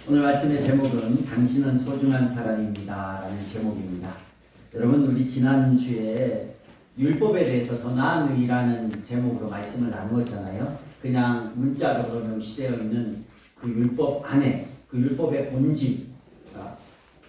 오늘 말씀의 제목은 당신은 소중한 사람입니다 라는 제목입니다. 여러분, 우리 지난주에 율법에 대해서 더 나은 의라는 제목으로 말씀을 나누었잖아요. 그냥 문자적으로 명시되어 있는 그 율법 안에 그 율법의 본질,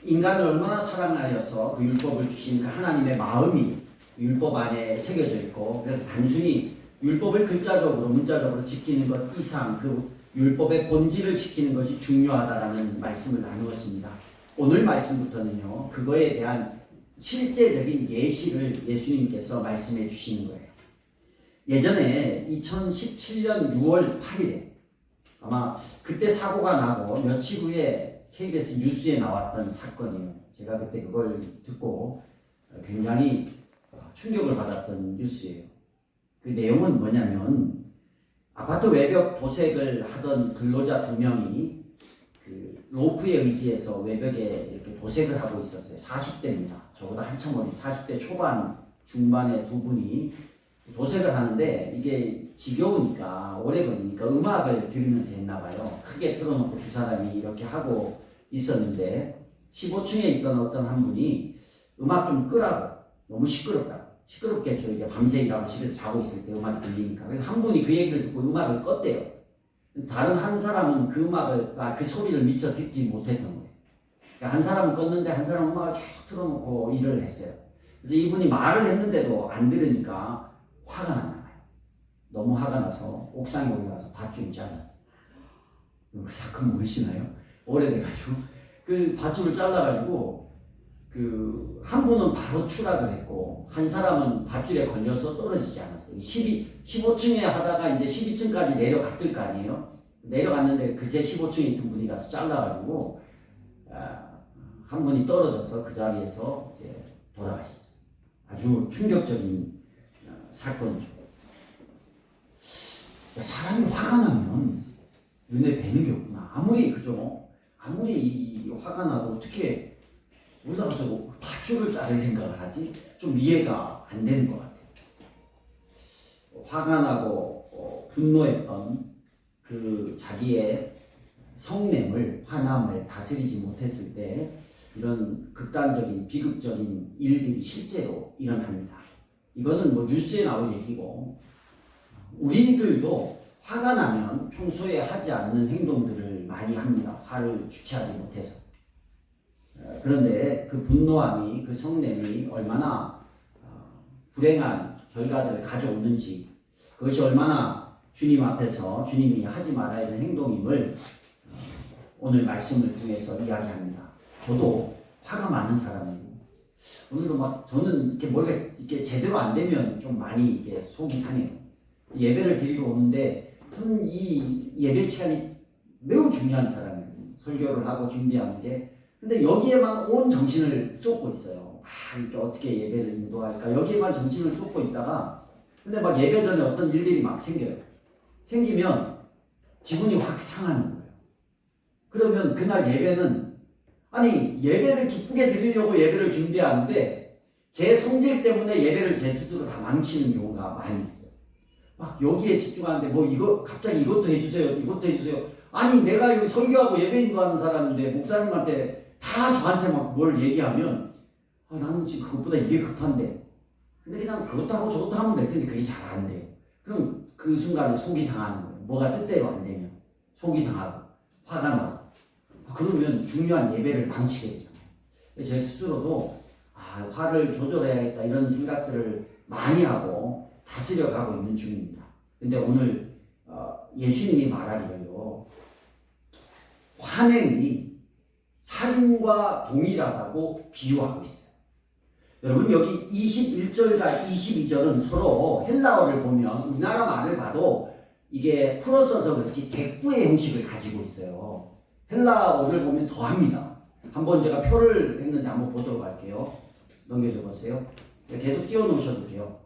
인간을 얼마나 사랑하여서 그 율법을 주신 그 하나님의 마음이 율법 안에 새겨져 있고, 그래서 단순히 율법을 글자적으로 문자적으로 지키는 것 이상 그 율법의 본질을 지키는 것이 중요하다라는 말씀을 나누었습니다. 오늘 말씀부터는요, 그거에 대한 실제적인 예시를 예수님께서 말씀해 주시는 거예요. 예전에 2017년 6월 8일에 아마 그때 사고가 나고 며칠 후에 KBS 뉴스에 나왔던 사건이에요. 제가 그때 그걸 듣고 굉장히 충격을 받았던 뉴스예요. 그 내용은 뭐냐면, 아파트 외벽 도색을 하던 근로자 2명이 그 로프에 의지해서 외벽에 이렇게 도색을 하고 있었어요. 40대입니다. 저보다 한참 어린 40대 초반 중반의 두 분이 도색을 하는데, 이게 지겨우니까 오래 걸리니까 음악을 들으면서 했나 봐요. 크게 틀어놓고 두 사람이 이렇게 하고 있었는데, 15층에 있던 어떤 한 분이 음악 좀 끄라고, 너무 시끄럽겠죠. 이제 밤새 일하고 집에서 자고 있을 때 음악이 들리니까. 그래서 한 분이 그 얘기를 듣고 음악을 껐대요. 다른 한 사람은 그 음악을, 그 소리를 미처 듣지 못했던 거예요. 그러니까 한 사람은 껐는데 한 사람은 음악을 계속 틀어놓고 일을 했어요. 그래서 이분이 말을 했는데도 안 들으니까 화가 났나 봐요. 너무 화가 나서 옥상에 올라가서 밧줄을 잘랐어요. 그 사건 모르시나요? 오래돼가지고. 그 밧줄을 잘라가지고 한 분은 바로 추락을 했고, 한 사람은 밧줄에 걸려서 떨어지지 않았어요. 15층에 하다가 이제 12층까지 내려갔을 거 아니에요? 내려갔는데 그새 15층에 있던 분이 가서 잘라가지고, 한 분이 떨어져서 그 자리에서 이제 돌아가셨어요. 아주 충격적인 사건이죠. 사람이 화가 나면 눈에 뵈는 게 없구나. 아무리 화가 나도 어떻게 올라가서 밧줄을 자를 생각을 하지? 좀 이해가 안 되는 것 같아요. 화가 나고 분노했던 그 자기의 성냄을, 화남을 다스리지 못했을 때 이런 극단적인, 비극적인 일들이 실제로 일어납니다. 이거는 뭐 뉴스에 나올 얘기고, 우리들도 화가 나면 평소에 하지 않는 행동들을 많이 합니다. 화를 주체하지 못해서. 그런데 그 분노함이, 그 성냄이 얼마나 불행한 결과들을 가져오는지, 그것이 얼마나 주님 앞에서 주님이 하지 말아야 할 행동임을 오늘 말씀을 통해서 이야기합니다. 저도 화가 많은 사람이고, 오늘도 저는 이렇게 뭐가 이렇게 제대로 안 되면 좀 많이 이게 속이 상해요. 예배를 드리러 오는데, 저는 이 예배 시간이 매우 중요한 사람이에요. 설교를 하고 준비하는 게. 근데 여기에만 온 정신을 쏟고 있어요. 이렇게 어떻게 예배를 인도할까? 여기에만 정신을 쏟고 있다가, 근데 막 예배 전에 어떤 일들이 막 생겨요. 생기면 기분이 확 상하는 거예요. 그러면 그날 예배는, 예배를 기쁘게 드리려고 예배를 준비하는데, 제 성질 때문에 예배를 제 스스로 다 망치는 경우가 많이 있어요. 막 여기에 집중하는데, 갑자기 이것도 해주세요. 내가 여기 설교하고 예배 인도하는 사람인데, 목사님한테 다 저한테 막 뭘 얘기하면, 나는 지금 그것보다 이게 급한데. 근데 그냥 그것도 하고 저것도 하면 될 텐데 그게 잘 안 돼요. 그럼 그 순간에 속이 상하는 거예요. 뭐가 뜻대로 안 되면 속이 상하고 화가 나고, 그러면 중요한 예배를 망치게 되잖아요. 제 스스로도 화를 조절해야겠다 이런 생각들을 많이 하고 다스려 가고 있는 중입니다. 근데 오늘 예수님이 말하기를요, 환행이 살인과 동일하다고 비유하고 있어요. 여러분, 여기 21절과 22절은 서로 헬라어를 보면, 우리나라 말을 봐도 이게 풀어서서 그렇지 대꾸의 형식을 가지고 있어요. 헬라어를 보면 더합니다. 한번 제가 표를 했는데 한번 보도록 할게요. 넘겨줘 보세요. 계속 띄워놓으셔도 돼요.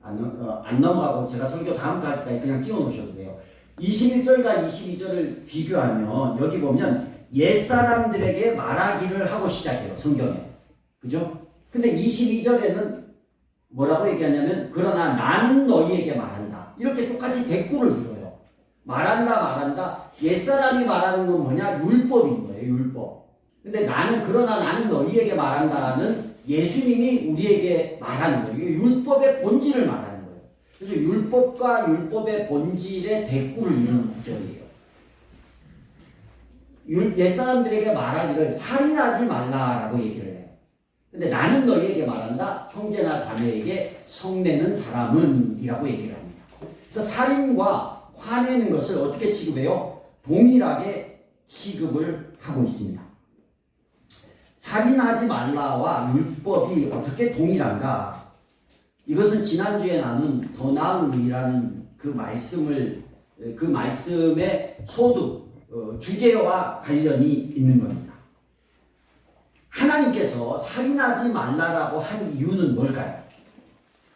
안 넘어가고 제가 설교 다음까지 그냥 띄워놓으셔도 돼요. 21절과 22절을 비교하면 여기 보면 옛사람들에게 말하기를 하고 시작해요. 성경에. 그죠? 근데 22절에는 뭐라고 얘기하냐면, 그러나 나는 너희에게 말한다. 이렇게 똑같이 대꾸를 들어요. 말한다. 옛사람이 말하는 건 뭐냐? 율법인 거예요. 율법. 근데 그러나 나는 너희에게 말한다는 예수님이 우리에게 말하는 거예요. 이게 율법의 본질을 말하는 거예요. 그래서 율법과 율법의 본질의 대꾸를 이루는 구절이에요. 옛사람들에게 말하기를 살인하지 말라라고 얘기를 해요. 근데 나는 너희에게 말한다. 형제나 자매에게 성내는 사람은 이라고 얘기를 합니다. 그래서 살인과 화내는 것을 어떻게 취급해요? 동일하게 취급을 하고 있습니다. 살인하지 말라와 율법이 어떻게 동일한가? 이것은 지난주에 나눈 더 나은 의라는 그 말씀의 소득, 주제와 관련이 있는 겁니다. 하나님께서 살인하지 말라라고 한 이유는 뭘까요?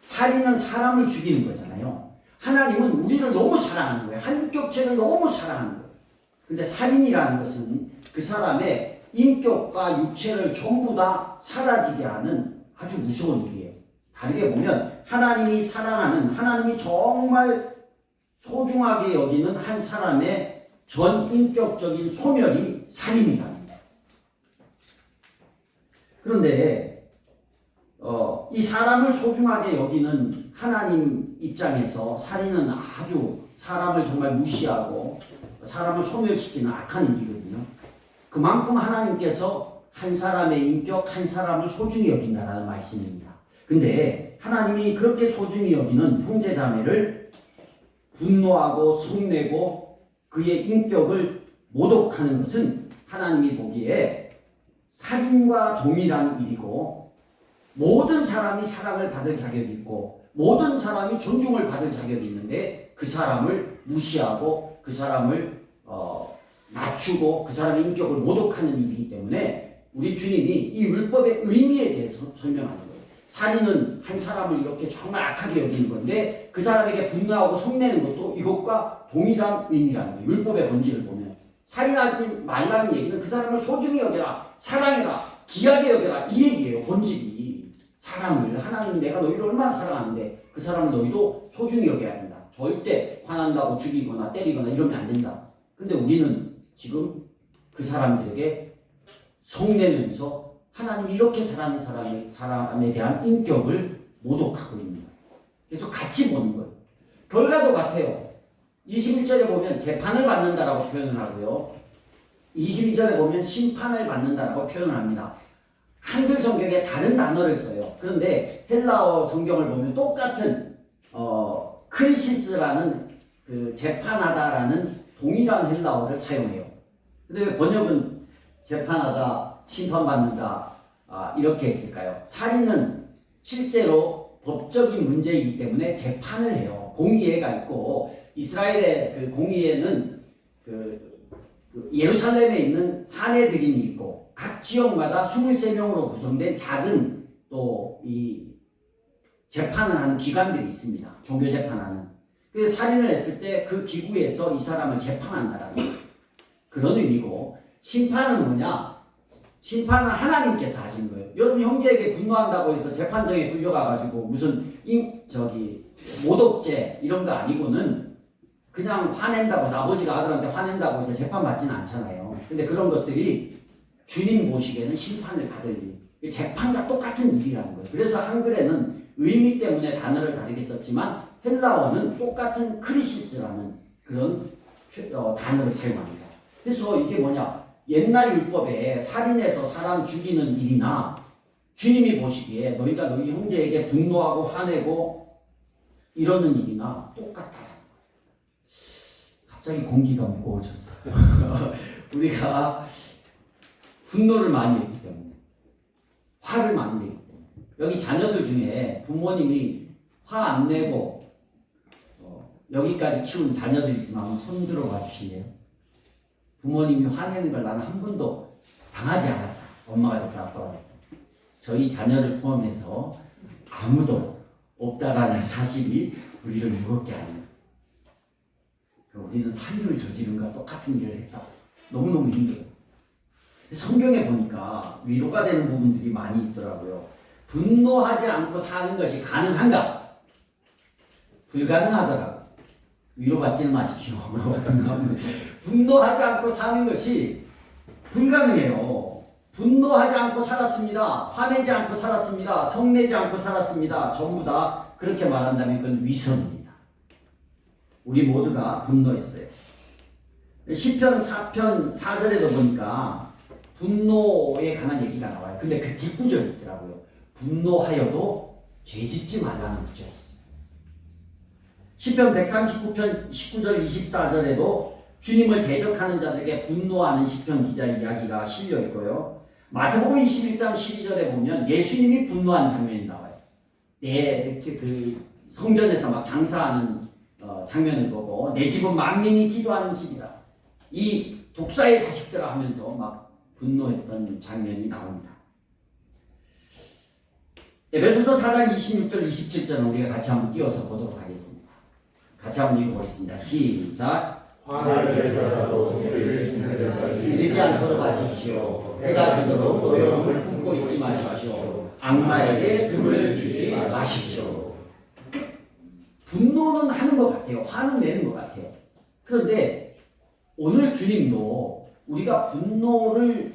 살인은 사람을 죽이는 거잖아요. 하나님은 우리를 너무 사랑하는 거예요. 한인격체를 너무 사랑하는 거예요. 근데 살인이라는 것은 그 사람의 인격과 육체를 전부 다 사라지게 하는 아주 무서운 일이에요. 다르게 보면 하나님이 사랑하는, 하나님이 정말 소중하게 여기는 한 사람의 전 인격적인 소멸이 살인이다. 그런데 이 사람을 소중하게 여기는 하나님 입장에서 살인은 아주 사람을 정말 무시하고 사람을 소멸시키는 악한 일이거든요. 그만큼 하나님께서 한 사람의 인격, 한 사람을 소중히 여긴다는 말씀입니다. 근데 하나님이 그렇게 소중히 여기는 형제자매를 분노하고 속내고 그의 인격을 모독하는 것은 하나님이 보기에 살인과 동일한 일이고, 모든 사람이 사랑을 받을 자격이 있고 모든 사람이 존중을 받을 자격이 있는데 그 사람을 무시하고 그 사람을 낮추고 그 사람의 인격을 모독하는 일이기 때문에 우리 주님이 이 율법의 의미에 대해서 설명하는 거예요. 살인은 한 사람을 이렇게 정말 악하게 여기는 건데 그 사람에게 분노하고 성내는 것도 이것과 동일한 의미라는 거예요. 율법의 본질을 보면 살인하지 말라는 얘기는 그 사람을 소중히 여겨라, 사랑해라, 귀하게 여겨라, 이 얘기예요. 본질이 사람을, 하나님 내가 너희를 얼마나 사랑하는데 그 사람을 너희도 소중히 여겨야 된다. 절대 화난다고 죽이거나 때리거나 이러면 안 된다. 근데 우리는 지금 그 사람들에게 성내면서 하나님이 이렇게 사랑하는 사람에 대한 인격을 모독하고 있는 거예요. 그래서 같이 보는 거예요. 결과도 같아요. 21절에 보면 재판을 받는다라고 표현을 하고요. 22절에 보면 심판을 받는다라고 표현을 합니다. 한글 성경에 다른 단어를 써요. 그런데 헬라어 성경을 보면 똑같은 크리시스라는 그 재판하다라는 동일한 헬라어를 사용해요. 근데 왜 번역은 재판하다, 심판받는다 이렇게 했을까요? 살인은 실제로 법적인 문제이기 때문에 재판을 해요. 공의회가 있고 이스라엘의 그 공의회는 예루살렘에 있는 사내들인이 있고 각 지역마다 23명으로 구성된 작은 또 이 재판을 하는 기관들이 있습니다. 종교 재판하는. 그래서 살인을 했을 때 그 기구에서 이 사람을 재판한다라는 그런 의미고, 심판은 뭐냐? 심판은 하나님께서 하신 거예요. 여러분 형제에게 분노한다고 해서 재판정에 끌려가가지고 무슨 모독죄 이런 거 아니고는 그냥 화낸다고 해서 아버지가 아들한테 화낸다고 해서 재판받지는 않잖아요. 근데 그런 것들이 주님 보시기에는 심판을 받을 일, 재판과 똑같은 일이라는 거예요. 그래서 한글에는 의미 때문에 단어를 다르게 썼지만 헬라어는 똑같은 크리시스라는 그런 단어를 사용합니다. 그래서 이게 뭐냐? 옛날 율법에 살인해서 사람 죽이는 일이나 주님이 보시기에 너희가 너희 형제에게 분노하고 화내고 이러는 일이나 똑같다. 갑자기 공기가 무거워졌어요. 우리가 분노를 많이 했기 때문에, 화를 많이 내기 때문에. 여기 자녀들 중에 부모님이 화 안 내고 여기까지 키운 자녀들 있으면 한번 손 들어봐 주실래요? 부모님이 화내는 걸 나는 한 번도 당하지 않았다. 엄마가 됐다, 아빠가 됐다. 저희 자녀를 포함해서 아무도 없다라는 사실이 우리를 무겁게 합니다. 우리는 살인을 저지른 것과 똑같은 일을 했다. 너무너무 힘들어요. 성경에 보니까 위로가 되는 부분들이 많이 있더라고요. 분노하지 않고 사는 것이 가능한가? 불가능하더라고요. 위로받지는 마십시오. 분노하지 않고 사는 것이 불가능해요. 분노하지 않고 살았습니다. 화내지 않고 살았습니다. 성내지 않고 살았습니다. 전부 다 그렇게 말한다면 그건 위선입니다. 우리 모두가 분노했어요. 시편 4편 4절에도 보니까 분노에 관한 얘기가 나와요. 근데 그 뒷구절이 있더라고요. 분노하여도 죄짓지 말라는 구절이었어요. 시편 139편 19절 24절에도 주님을 대적하는 자들에게 분노하는 시편 기자 이야기가 실려 있고요. 마태복음 21장 12절에 보면 예수님이 분노한 장면이 나와요. 그 성전에서 막 장사하는 장면을 보고 내 집은 만민이 기도하는 집이다. 이 독사의 자식들아 하면서 막 분노했던 장면이 나옵니다. 에베소서 4장 26절 27절은 우리가 같이 한번 띄워서 보도록 하겠습니다. 같이 한번 읽어보겠습니다. 시작. 화를 내더라도 이르지 않도록 하십시오. 해가 지도록 노여움을 품고 있지 마십시오. 악마에게 틈을 주지 마십시오. 분노는 하는 것 같아요. 화는 내는 것 같아요. 그런데 오늘 주님도 우리가 분노를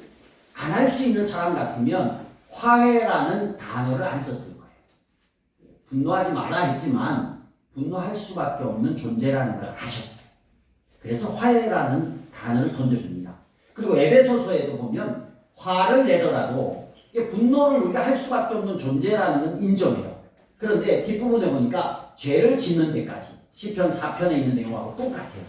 안 할 수 있는 사람 같으면 화해라는 단어를 안 썼을 거예요. 분노하지 마라 했지만 분노할 수밖에 없는 존재라는 걸 아셨어요. 그래서 화해라는 단어를 던져줍니다. 그리고 에베소서에도 보면 화를 내더라도 분노를 우리가 할 수밖에 없는 존재라는 건 인정해요. 그런데 뒷부분에 보니까 죄를 짓는 데까지 시편 4편에 있는 내용하고 똑같아요.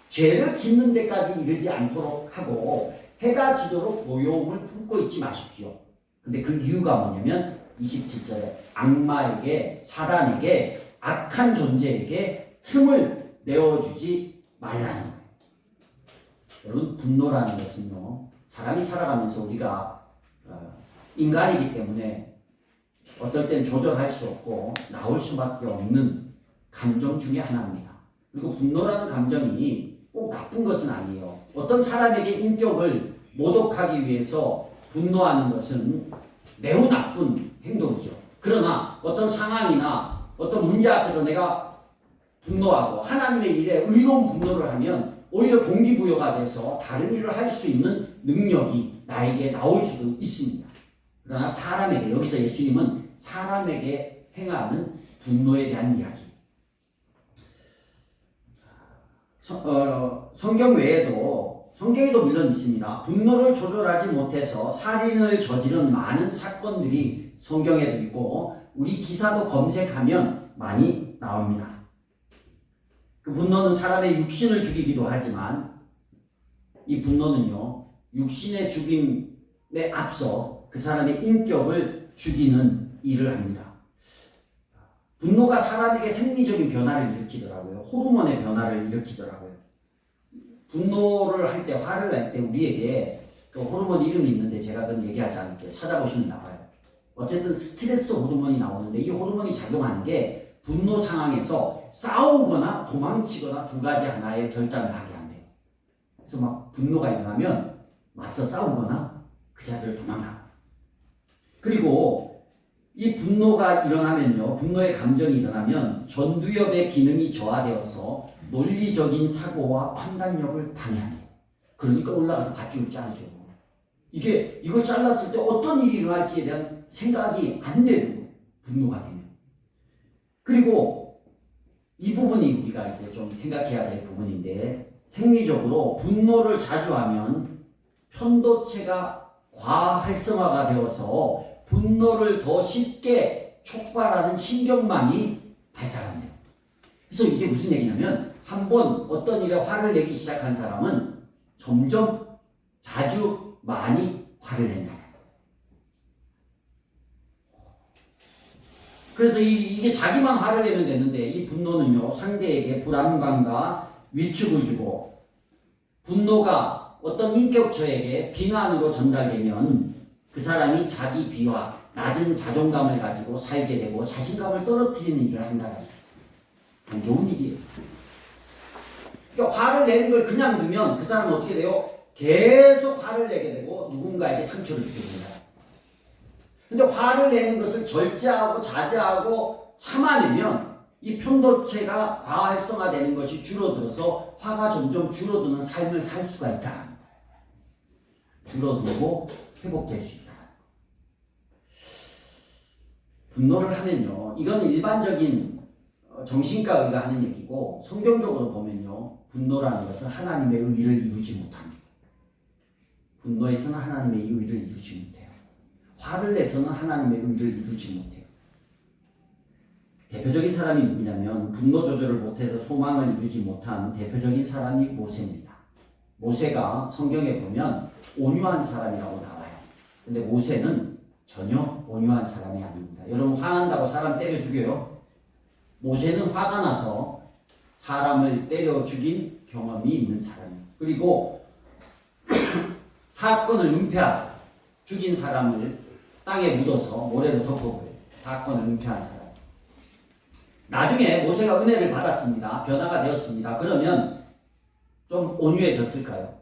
죄를 짓는 데까지 이르지 않도록 하고 해가 지도록 고요움을 품고 있지 마십시오. 근데 그 이유가 뭐냐면 27절에 악마에게 사단에게 악한 존재에게 틈을 내어주지 말라는 거예요. 여러분 분노라는 것은요 사람이 살아가면서 우리가 인간이기 때문에 어떨 땐 조절할 수 없고 나올 수밖에 없는 감정 중에 하나입니다. 그리고 분노라는 감정이 꼭 나쁜 것은 아니에요. 어떤 사람에게 인격을 모독하기 위해서 분노하는 것은 매우 나쁜 행동이죠. 그러나 어떤 상황이나 어떤 문제 앞에서 내가 분노하고 하나님의 일에 의로운 분노를 하면 오히려 동기부여가 돼서 다른 일을 할 수 있는 능력이 나에게 나올 수도 있습니다. 그러나 사람에게, 여기서 예수님은 사람에게 행하는 분노에 대한 이야기. 성경 외에도 성경에도 물론 있습니다. 분노를 조절하지 못해서 살인을 저지른 많은 사건들이 성경에도 있고 우리 기사도 검색하면 많이 나옵니다. 그 분노는 사람의 육신을 죽이기도 하지만 이 분노는요 육신의 죽임에 앞서 그 사람의 인격을 죽이는 일을 합니다. 분노가 사람에게 생리적인 변화를 일으키더라고요. 호르몬의 변화를 일으키더라고요. 분노를 할 때, 화를 낼 때 우리에게 그 호르몬 이름이 있는데 제가 그건 얘기하지 않을게요. 찾아보시면 나와요. 어쨌든 스트레스 호르몬이 나오는데 이 호르몬이 작용하는 게 분노 상황에서 싸우거나 도망치거나 두 가지 하나의 결단을 하게 한대요. 그래서 막 분노가 일어나면 맞서 싸우거나 그 자리를 도망가. 그리고 이 분노가 일어나면요, 분노의 감정이 일어나면 전두엽의 기능이 저하되어서 논리적인 사고와 판단력을 방해합니다. 그러니까 올라가서 밧줄을 자르죠. 이걸 잘랐을 때 어떤 일이 일어날지에 대한 생각이 안 되는 거예요. 분노가 되면. 그리고 이 부분이 우리가 이제 좀 생각해야 될 부분인데, 생리적으로 분노를 자주 하면 편도체가 과활성화가 되어서 분노를 더 쉽게 촉발하는 신경망이 발달한대요. 그래서 이게 무슨 얘기냐면 한번 어떤 일에 화를 내기 시작한 사람은 점점 자주 많이 화를 낸다. 그래서 이게 자기만 화를 내면 되는데 이 분노는요 상대에게 불안감과 위축을 주고, 분노가 어떤 인격처에게 비난으로 전달되면 그 사람이 자기 비하, 낮은 자존감을 가지고 살게 되고 자신감을 떨어뜨리는 일을 한다는 안 좋은 일이에요. 그러니까 화를 내는 걸 그냥 두면 그 사람은 어떻게 돼요? 계속 화를 내게 되고 누군가에게 상처를 주게 됩니다. 근데 화를 내는 것을 절제하고 자제하고 참아내면 이 편도체가 과활성화되는 것이 줄어들어서 화가 점점 줄어드는 삶을 살 수가 있다. 줄어들고 회복될 수 있다. 분노를 하면요, 이건 일반적인 정신과 의가 하는 얘기고, 성경적으로 보면요, 분노라는 것은 하나님의 의를 이루지 못합니다. 분노에서는 하나님의 의를 이루지 못해요. 화를 내서는 하나님의 의를 이루지 못해요. 대표적인 사람이 누구냐면, 분노 조절을 못해서 소망을 이루지 못한 대표적인 사람이 모세입니다. 모세가 성경에 보면 온유한 사람이라고 나와요. 근데 모세는 전혀 온유한 사람이 아닙니다. 여러분, 화난다고 사람 때려 죽여요? 모세는 화가 나서 사람을 때려 죽인 경험이 있는 사람이에요. 그리고 사건을 은폐하고 죽인 사람을 땅에 묻어서 모래로 덮어버려요. 사건을 은폐한 사람. 나중에 모세가 은혜를 받았습니다. 변화가 되었습니다. 그러면 좀 온유해졌을까요?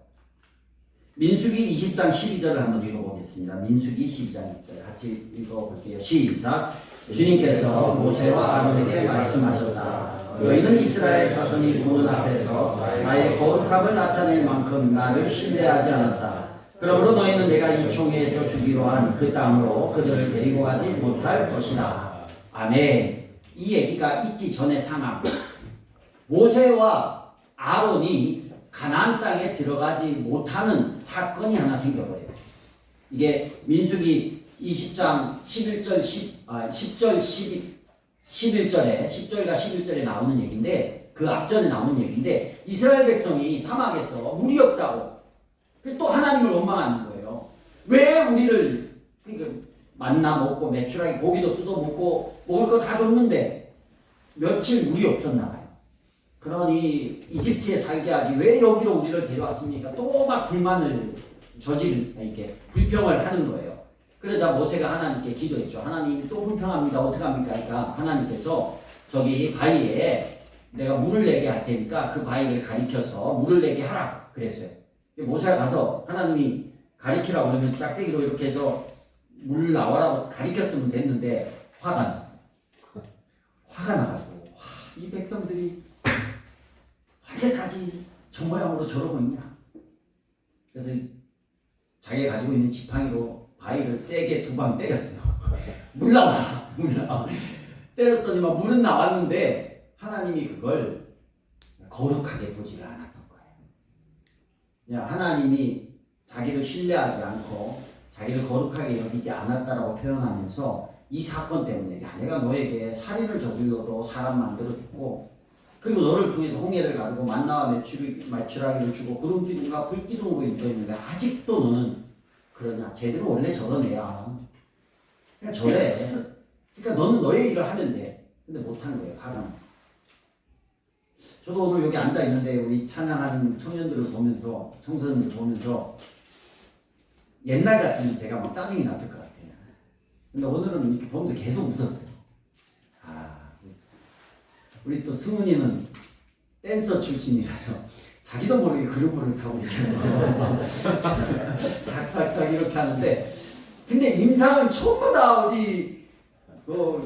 민수기 20장 12절을 한번 읽어보겠습니다. 민수기 12장 2절 같이 읽어볼게요. 시작. 주님께서 모세와 아론에게 말씀하셨다. 너희는 이스라엘 자손이 보는 앞에서 나의 거룩함을 나타낼 만큼 나를 신뢰하지 않았다. 그러므로 너희는 내가 이 총회에서 주기로 한 그 땅으로 그들을 데리고 가지 못할 것이다. 아멘. 이 얘기가 있기 전의 상황. 모세와 아론이 가나안 땅에 들어가지 못하는 사건이 하나 생겨버려요. 이게 민수기 20장 11절, 10절, 11절에 10절과 11절에 나오는 얘기인데, 그 앞전에 나오는 얘기인데, 이스라엘 백성이 사막에서 물이 없다고 또 하나님을 원망하는 거예요. 왜 우리를 만나 먹고 메추라기 고기도 뜯어 먹고 먹을 거 다 줬는데 며칠 물이 없었나 봐요. 그러니 이집트에 살게 하지 왜 여기로 우리를 데려왔습니까? 또 막 불만을 이렇게 불평을 하는 거예요. 그러자 모세가 하나님께 기도했죠. 하나님 또 불평합니다. 어떡합니까? 그러니까 하나님께서 저기 바위에 내가 물을 내게 할 테니까 그 바위를 가리켜서 물을 내게 하라 그랬어요. 모세가 가서 하나님이 가리키라고 그러면 짝대기로 이렇게 해서 물 나와라고 가리켰으면 됐는데 화가 났어. 화가 나가지고 이 백성들이 언제까지 저 모양으로 저러고 있냐. 그래서 자기가 가지고 있는 지팡이로 바위를 세게 2방 때렸어요. 물 나와! 물 나와! 때렸더니만 물은 나왔는데 하나님이 그걸 거룩하게 보지를 않았던 거예요. 그냥 하나님이 자기를 신뢰하지 않고 자기를 거룩하게 여기지 않았다라고 표현하면서 이 사건 때문에 야, 내가 너에게 살인을 저질러도 사람 만들어주고 그리고 너를 통해서 홍해를 가르고 만나와 메추라기를 주고 구름기둥과 불기둥으로 인도했는데 아직도 너는 그러냐. 쟤들은 원래 저런 애야. 그냥 저래. 그러니까 너는 너의 일을 하면 돼. 근데 못한 거예요. 화가 나. 저도 오늘 여기 앉아 있는데 우리 찬양하는 청년들을 보면서 청소년들 보면서 옛날 같으면 제가 막 짜증이 났을 것 같아요. 근데 오늘은 이렇게 보면서 계속 웃었어요. 우리 또 승훈이는 댄서 출신이라서 자기도 모르게 그루브를 타고 있잖아요. 삭삭삭 이렇게 하는데 근데 인상은 전부 다 어디 저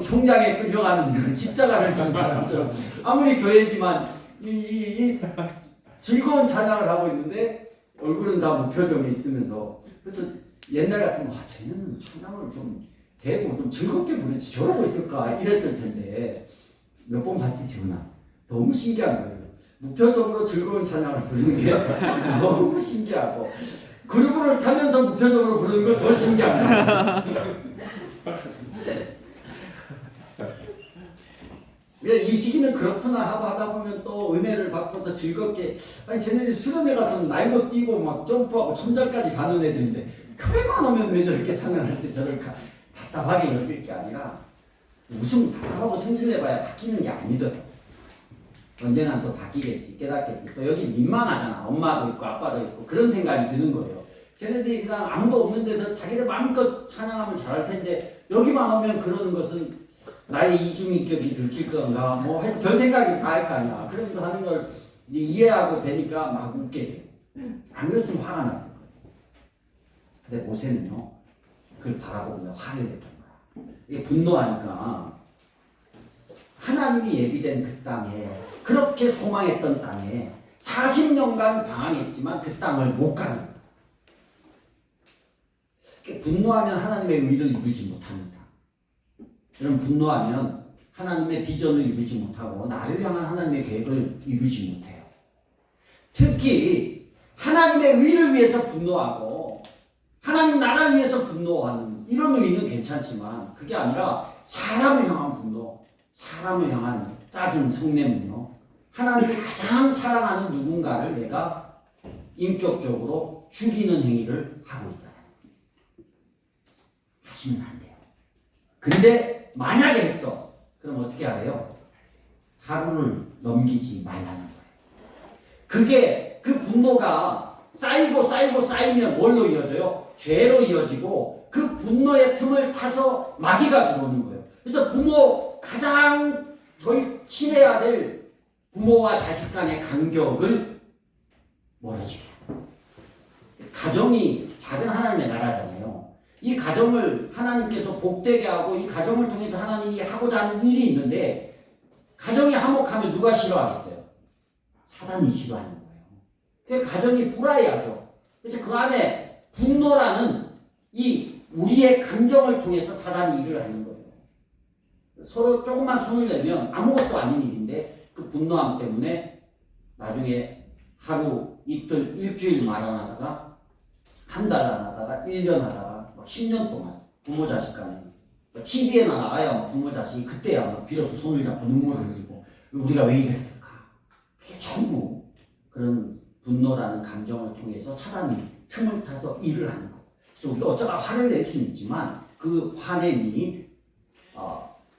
형장에 끌려가는 십자가를 진 사람처럼 아무리 교회지만 이 즐거운 찬양을 하고 있는데 얼굴은 다 무표정에 있으면서 그래서 옛날 같으면 쟤는 찬양을 좀 대고 좀 즐겁게 부르지 저러고 있을까 이랬을 텐데 몇 번 봤지 지훈아. 너무 신기한 거예요. 무표정으로 즐거운 찬양을 부르는 게 너무 신기하고 그루브를 타면서 무표정으로 부르는 건 더 신기한 거예요. 이 시기는 그렇구나 하고 하다 보면 또 은혜를 받고 더 즐겁게 아니 쟤네들 수련회 가서 날고 뛰고 막 점프하고 천장까지 가는 애들인데 교회만 오면 왜 저렇게 찬양할 때 저렇게 답답하게 여길 게 아니라 무슨 답답하고 승진해봐야 바뀌는 게 아니더라고. 언젠가 또 바뀌겠지, 깨닫겠지. 또 여기 민망하잖아. 엄마도 있고 아빠도 있고 그런 생각이 드는 거예요. 쟤네들이 그냥 아무도 없는 데서 자기들 마음껏 찬양하면 잘할 텐데 여기만 오면 그러는 것은 나의 이중인격이 들킬 건가 뭐 별 생각이 다 할 거 아니야. 그러면서 하는 걸 이제 이해하고 되니까 막 웃게 돼요. 안 그랬으면 화가 났을 거예요. 근데 모세는요 그걸 바라보고 화를 냈던 거야. 이게 분노하니까 하나님이 예비된 그 땅에, 그렇게 소망했던 땅에 40년간 방황했지만 그 땅을 못 가는 거예요. 분노하면 하나님의 의를 이루지 못합니다. 여러분, 분노하면 하나님의 비전을 이루지 못하고 나를 향한 하나님의 계획을 이루지 못해요. 특히 하나님의 의를 위해서 분노하고 하나님 나라를 위해서 분노하는 이런 의는 괜찮지만, 그게 아니라 사람을 향한 분노, 사람을 향한 짜증, 성내는요, 하나님이 가장 사랑하는 누군가를 내가 인격적으로 죽이는 행위를 하고 있다. 하시면 안 돼요. 근데 만약에 했어, 그럼 어떻게 하래요? 하루를 넘기지 말라는 거예요. 그게, 그 분노가 쌓이면 뭘로 이어져요? 죄로 이어지고, 그 분노의 틈을 타서 마귀가 들어오는 거예요. 그래서 부모, 가장 저희 친해야 될 부모와 자식 간의 간격을 멀어지게 해요. 가정이 작은 하나님의 나라잖아요. 이 가정을 하나님께서 복되게 하고 이 가정을 통해서 하나님이 하고자 하는 일이 있는데, 가정이 화목하면 누가 싫어하겠어요? 사단이 싫어하는 거예요. 그 가정이 불화해야죠. 그래서 그 안에 분노라는 이 우리의 감정을 통해서 사단이 일을 하는 거예요. 서로 조금만 손을 내면 아무것도 아닌 일인데, 그 분노함 때문에 나중에 하루, 이틀, 일주일 말 안 하다가 한 달 안 하다가 1년 하다가 막 10년 동안 부모 자식 간에 TV에나 나가야 부모 자식이 그때야 막 비로소 손을 잡고 눈물을 흘리고, 우리가 왜 이랬을까? 그게 전부 그런 분노라는 감정을 통해서 사람이 틈을 타서 일을 하는 거. 그래서 우리가 어쩌다 화를 낼 수는 있지만 그 화냄이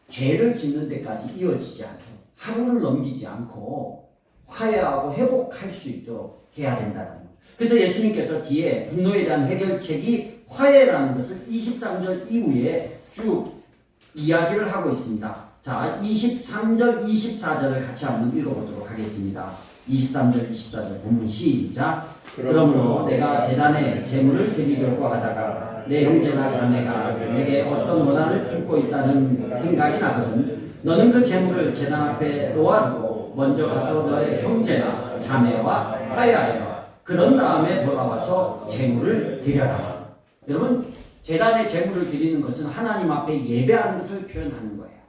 죄를 짓는 데까지 이어지지 않게, 하루를 넘기지 않고 화해하고 회복할 수 있도록 해야 된다는 거예요. 그래서 예수님께서 뒤에 분노에 대한 해결책이 화해라는 것을 23절 이후에 쭉 이야기를 하고 있습니다. 자, 23절, 24절을 같이 한번 읽어보도록 하겠습니다. 23절, 24절 본문 시작. 그러므로 내가 제단에 제물을 드리려고 하다가 내 형제나 자매가 내게 어떤 원한을 품고 있다는 생각이 나거든. 너는 그 제물을 제단 앞에 놓아두고 먼저 가서 너의 형제나 자매와 화해하여 그런 다음에 돌아와서 제물을 드려라. 여러분, 제단에 제물을 드리는 것은 하나님 앞에 예배하는 것을 표현하는 거예요.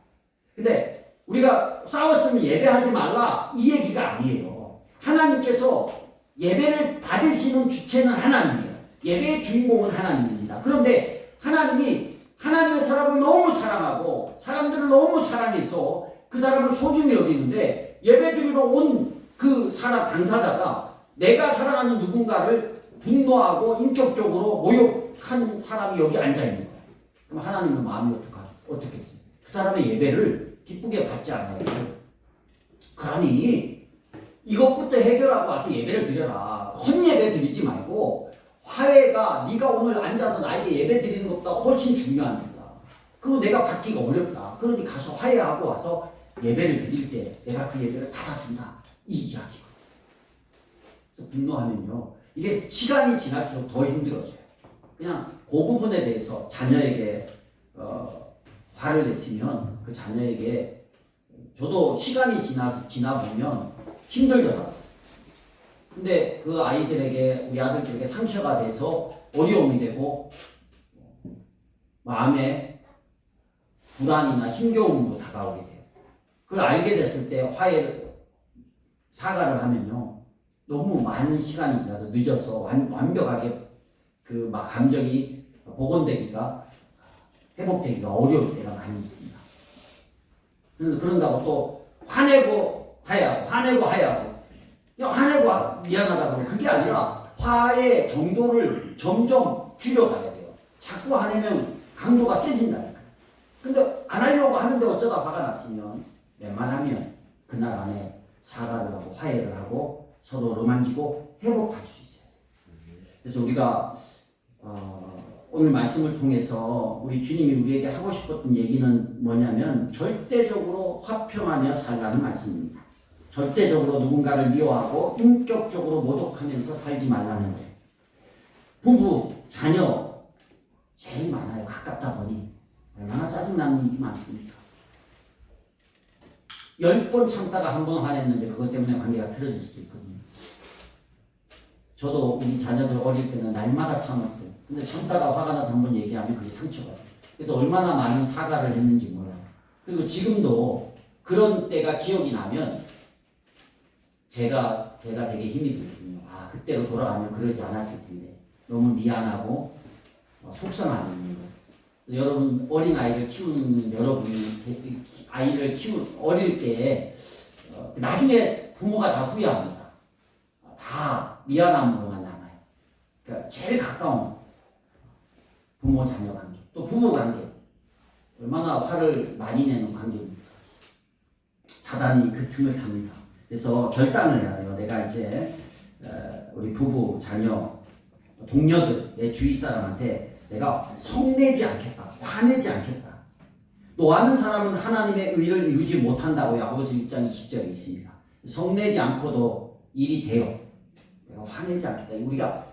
근데 우리가 싸웠으면 예배하지 말라, 이 얘기가 아니에요. 하나님께서 예배를 받으시는 주체는 하나님이에요. 예배의 주인공은 하나님입니다. 그런데 하나님이 하나님의 사람을 너무 사랑하고 사람들을 너무 사랑해서 그 사람을 소중히 여기는데, 예배드리러 온 그 사람 당사자가 내가 사랑하는 누군가를 분노하고 인격적으로 모욕한 사람이 여기 앉아있는 거예요. 그럼 하나님은 마음이 어떻겠어요? 그 사람의 예배를 기쁘게 받지 않아요. 그러니 이것부터 해결하고 와서 예배를 드려라. 헛예배 드리지 말고 화해가, 네가 오늘 앉아서 나에게 예배 드리는 것보다 훨씬 중요합니다. 그거 내가 받기가 어렵다. 그러니 가서 화해하고 와서 예배를 드릴 때 내가 그 예배를 받아준다. 이 이야기거든요. 그래서 분노하면요, 이게 시간이 지날수록 더 힘들어져요. 그냥 그 부분에 대해서 자녀에게 화를 냈으면 그 자녀에게, 저도 시간이 지나 보면 힘들더라고요. 근데 그 아이들에게, 우리 아들들에게 상처가 돼서 어려움이 되고 마음에 불안이나 힘겨움으로 다가오게 돼요. 그걸 알게 됐을 때 사과를 하면요, 너무 많은 시간이 지나서 늦어서 완벽하게 그 막 감정이 복원되기가, 회복되기가 어려울 때가 많이 있습니다. 그런다고 또 화내고 화해하고 화내고 미안하다고, 그게 아니라 화의 정도를 점점 줄여가야 돼요. 자꾸 화내면 강도가 세진다니까. 근데 안 하려고 하는데 어쩌다 화가 났으면 웬만하면 그날 안에 사과를 하고 화해를 하고 서로를 만지고 회복할 수 있어요. 그래서 우리가 오늘 말씀을 통해서 우리 주님이 우리에게 하고 싶었던 얘기는 뭐냐면, 절대적으로 화평하며 살라는 말씀입니다. 절대적으로 누군가를 미워하고 인격적으로 모독하면서 살지 말라는 거예요. 부부, 자녀 제일 많아요. 가깝다 보니 얼마나 짜증나는 일이 많습니까? 10번 참다가 한 번 화냈는데 그것 때문에 관계가 틀어질 수도 있거든요. 저도 우리 자녀들 어릴 때는 날마다 참았어요. 근데 참다가 화가 나서 한 번 얘기하면 그게 상처가 돼요. 그래서 얼마나 많은 사과를 했는지 몰라요. 그리고 지금도 그런 때가 기억이 나면 제가 되게 힘이 들거든요. 아, 그때로 돌아가면 그러지 않았을 텐데. 너무 미안하고 속상한 있는 거. 여러분 어린 아이를 키우는 여러분이 아이를 어릴 때 나중에 부모가 다 후회합니다. 다 미안함으로만 남아요. 그러니까 제일 가까운 부모 자녀 관계, 또 부모 관계 얼마나 화를 많이 내는 관계입니까? 사단이 그 틈을 탑니다. 그래서 결단을 해야 돼요. 내가 이제 우리 부부, 자녀, 동료들, 내 주위 사람한테 내가 성내지 않겠다, 화내지 않겠다. 노하는 사람은 하나님의 의를 이루지 못한다고 야고보서 6장 20절에 있습니다. 성내지 않고도 일이 돼요. 내가 화내지 않겠다. 우리가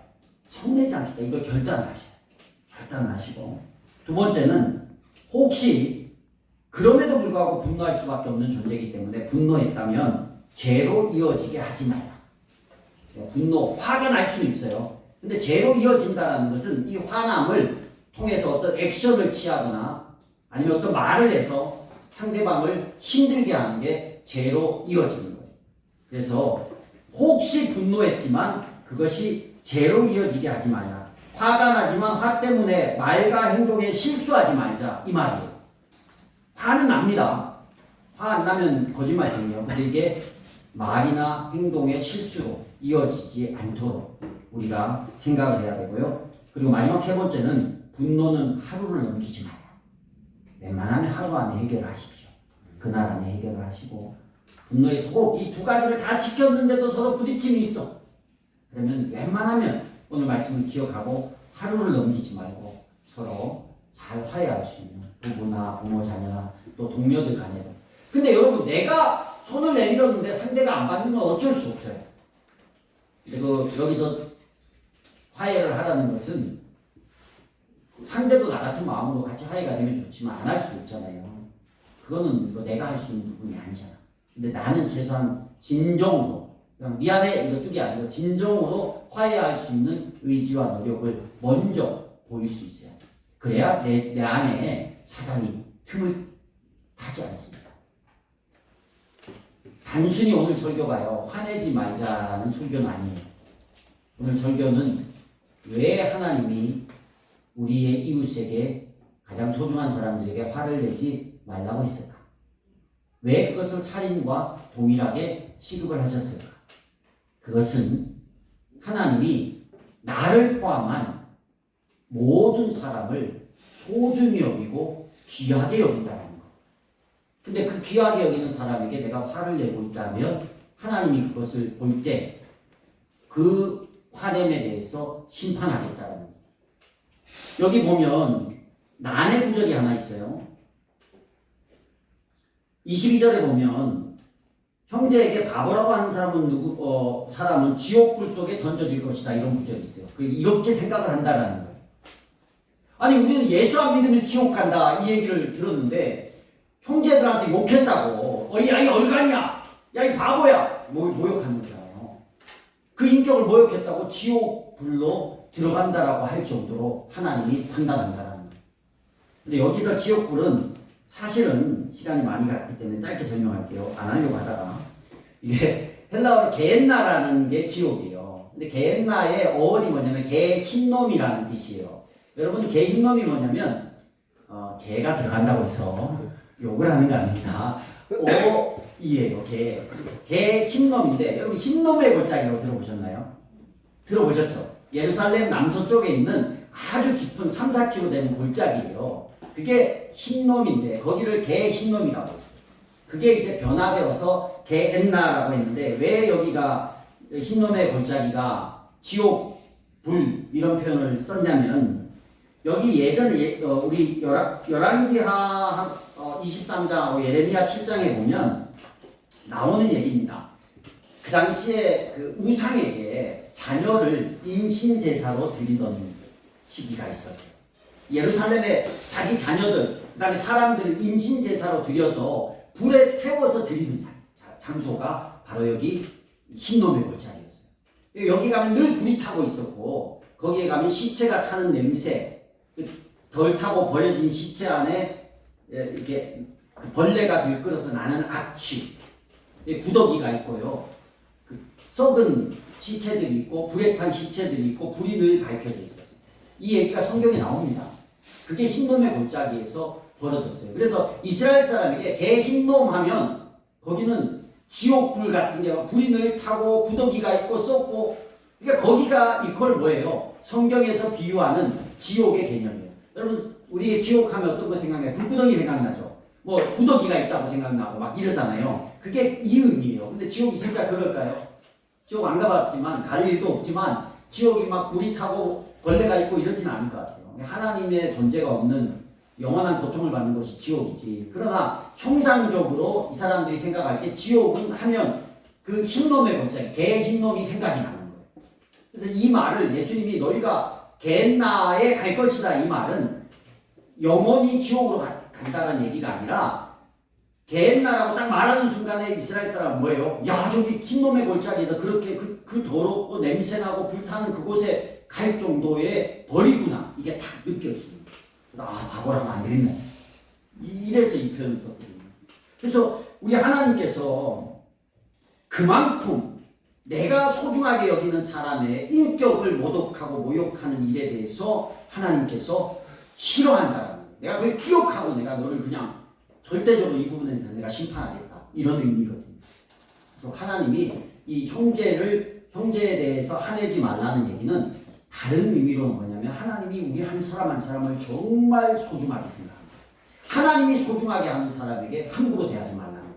성내지 않겠다. 이걸 결단을 하시고. 두 번째는 혹시 그럼에도 불구하고 분노할 수밖에 없는 존재이기 때문에 분노했다면 죄로 이어지게 하지 말라. 분노, 화가 날 수는 있어요. 근데 죄로 이어진다는 것은 이 화남을 통해서 어떤 액션을 취하거나 아니면 어떤 말을 해서 상대방을 힘들게 하는 게 죄로 이어지는 거예요. 그래서 혹시 분노했지만 그것이 죄로 이어지게 하지 말라. 화가 나지만 화 때문에 말과 행동에 실수하지 말자 이 말이에요. 화는 납니다. 화 안 나면 거짓말쟁이에요. 근데 이게 말이나 행동의 실수로 이어지지 않도록 우리가 생각을 해야 되고요. 그리고 마지막 세 번째는 분노는 하루를 넘기지 마라. 웬만하면 하루 안에 해결하십시오. 그날 안에 해결을 하시고 분노의 소곡 이 두 가지를 다 지켰는데도 서로 부딪힘이 있어. 그러면 웬만하면 오늘 말씀을 기억하고 하루를 넘기지 말고 서로 잘 화해할 수 있는 부부나 부모 자녀나 또 동료들 간에도. 근데 여러분 내가 손을 내밀었는데 상대가 안 받으면 어쩔 수 없어요. 그리고 여기서 화해를 하라는 것은 상대도 나 같은 마음으로 같이 화해가 되면 좋지만 안 할 수도 있잖아요. 그거는 뭐 내가 할 수 있는 부분이 아니잖아. 근데 나는 최소한 진정으로 그냥 미안해 이거 뚝이 아니고 진정으로 화해할 수 있는 의지와 노력을 먼저 보일 수 있어요. 그래야 내 안에 사단이 틈을 타지 않습니다. 단순히 오늘 설교가요 화내지 말자라는 설교는 아니에요. 오늘 설교는 왜 하나님이 우리의 이웃에게 가장 소중한 사람들에게 화를 내지 말라고 했을까? 왜 그것을 살인과 동일하게 취급을 하셨을까? 그것은 하나님이 나를 포함한 모든 사람을 소중히 여기고 귀하게 여긴다는 것. 근데 그 귀하게 여기는 사람에게 내가 화를 내고 있다면 하나님이 그것을 볼 때 그 화냄에 대해서 심판하겠다는 것. 여기 보면 난의 구절이 하나 있어요. 22절에 보면 형제에게 바보라고 하는 사람은 사람은 지옥불 속에 던져질 것이다 이런 구절이 있어요. 이렇게 생각을 한다라는 거예요. 아니 우리는 예수 안 믿으면 지옥 간다 이 얘기를 들었는데 형제들한테 욕했다고. 야이 얼간이야. 야 이 바보야. 모욕하는 거잖아요. 그 인격을 모욕했다고 지옥 불로 들어간다라고 할 정도로 하나님이 판단한다라는 거예요. 근데 여기서 지옥불은 사실은 시간이 많이 갔기 때문에 짧게 설명할게요. 안 하려고 하다가 이게 헬라어로 게엔나라는 게 지옥이에요. 근데 게엔나의 어원이 뭐냐면 개 흰놈이라는 뜻이에요. 여러분 개 흰놈이 뭐냐면 개가 들어간다고 해서 욕을 하는 거 아닙니다. 이에요. 개 흰놈인데 여러분 흰놈의 골짜기라고 들어보셨나요? 들어보셨죠? 예루살렘 남서쪽에 있는 아주 깊은 3, 4km 되는 골짜기예요. 그게 흰놈인데 거기를 개 흰놈이라고 했어요. 그게 이제 변화되어서 게엔나라고 했는데 왜 여기가 흰놈의 골짜기가 지옥, 불 이런 표현을 썼냐면 여기 예전에 우리 열왕기하 23장 예레미야 7장에 보면 나오는 얘기입니다. 그 당시에 그 우상에게 자녀를 인신제사로 드리던 시기가 있었어요. 예루살렘에 자기 자녀들, 그 다음에 사람들을 인신제사로 드려서 불에 태워서 드리는 장소가 바로 여기 흰놈의 골짜기였어요. 여기 가면 늘 불이 타고 있었고 거기에 가면 시체가 타는 냄새, 덜 타고 버려진 시체 안에 이렇게 벌레가 들끓어서 나는 악취, 구더기가 있고요. 썩은 시체들이 있고 불에 탄 시체들이 있고 불이 늘 밝혀져 있었어요. 이 얘기가 성경에 나옵니다. 그게 흰놈의 골짜기에서 벌어졌어요. 그래서 이스라엘 사람에게 개 흰놈 하면 거기는 지옥불 같은 게 불이 늘 타고 구더기가 있고 썩고, 그러니까 거기가 이퀄 뭐예요? 성경에서 비유하는 지옥의 개념이에요. 여러분 우리 지옥 하면 어떤 거 생각나요? 불구덩이 생각나죠? 뭐 구더기가 있다고 생각나고 막 이러잖아요. 그게 이 의미예요. 근데 지옥이 진짜 그럴까요? 지옥 안 가봤지만 갈 일도 없지만 지옥이 막 불이 타고 벌레가 있고 이러지는 않을 것 같아요. 하나님의 존재가 없는 영원한 고통을 받는 것이 지옥이지. 그러나 형상적으로 이 사람들이 생각할 때 지옥은 하면 그 흰놈의 골짜기, 개 흰놈이 생각이 나는 거예요. 그래서 이 말을 예수님이 너희가 겟나에 갈 것이다, 이 말은 영원히 지옥으로 간다는 얘기가 아니라 겟나라고 딱 말하는 순간에 이스라엘 사람은 뭐예요? 야, 저기 흰놈의 골짜기에서 그렇게 그 더럽고 냄새나고 불타는 그곳에 갈 정도의 벌이구나, 이게 딱 느껴지는 거예요. 아, 바보라면 안 되겠네. 이래서 이 표현을 썼거든요. 그래서 우리 하나님께서 그만큼 내가 소중하게 여기는 사람의 인격을 모독하고 모욕하는 일에 대해서 하나님께서 싫어한다는 거예요. 내가 그걸 기억하고 내가 너를 그냥 절대적으로 이 부분에 대해서 내가 심판하겠다, 이런 의미거든요. 그래서 하나님이 이 형제에 대해서 화내지 말라는 얘기는 다른 의미로 뭐냐면 하나님이 우리 한 사람 한 사람을 정말 소중하게 생각합니다. 하나님이 소중하게 하는 사람에게 함부로 대하지 말라는 거예요.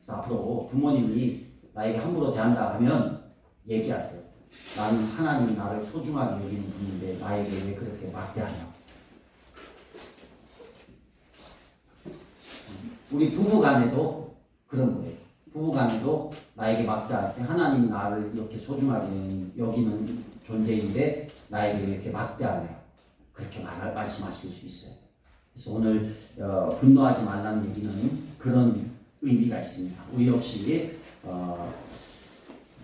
그래서 앞으로 부모님이 나에게 함부로 대한다 하면 얘기하세요. 나는 하나님이 나를 소중하게 여기는 분인데 나에게 왜 그렇게 막대하냐. 우리 부부간에도 그런 거예요. 부부간에도 나에게 막대할 때 하나님 나를 이렇게 소중하게 여기는 존재인데 나에게 왜 이렇게 막대하냐, 그렇게 말씀하실 수 있어요. 그래서 오늘 분노하지 말라는 얘기는 그런 의미가 있습니다. 우리 역시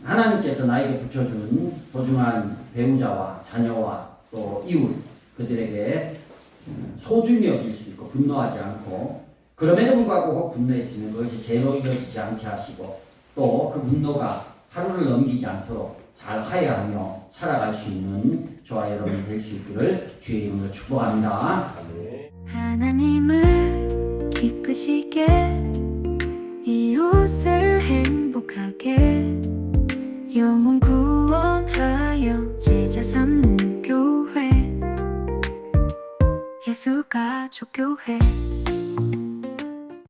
하나님께서 나에게 붙여준 소중한 배우자와 자녀와 또 이웃, 그들에게 소중히 여길 수 있고 분노하지 않고, 그럼에도 불구하고 혹 분노했으면 그것이 죄로 이어지지 않게 하시고 또 그 분노가 하루를 넘기지 않도록 잘 화해하며 살아갈 수 있는 저와 여러분이 될 수 있기를 주의 이름으로 축복합니다. 하나님을 기쁘시게 이웃을 행복하게 영혼 구원하여 제자 삼는 교회, 예수 가족 교회.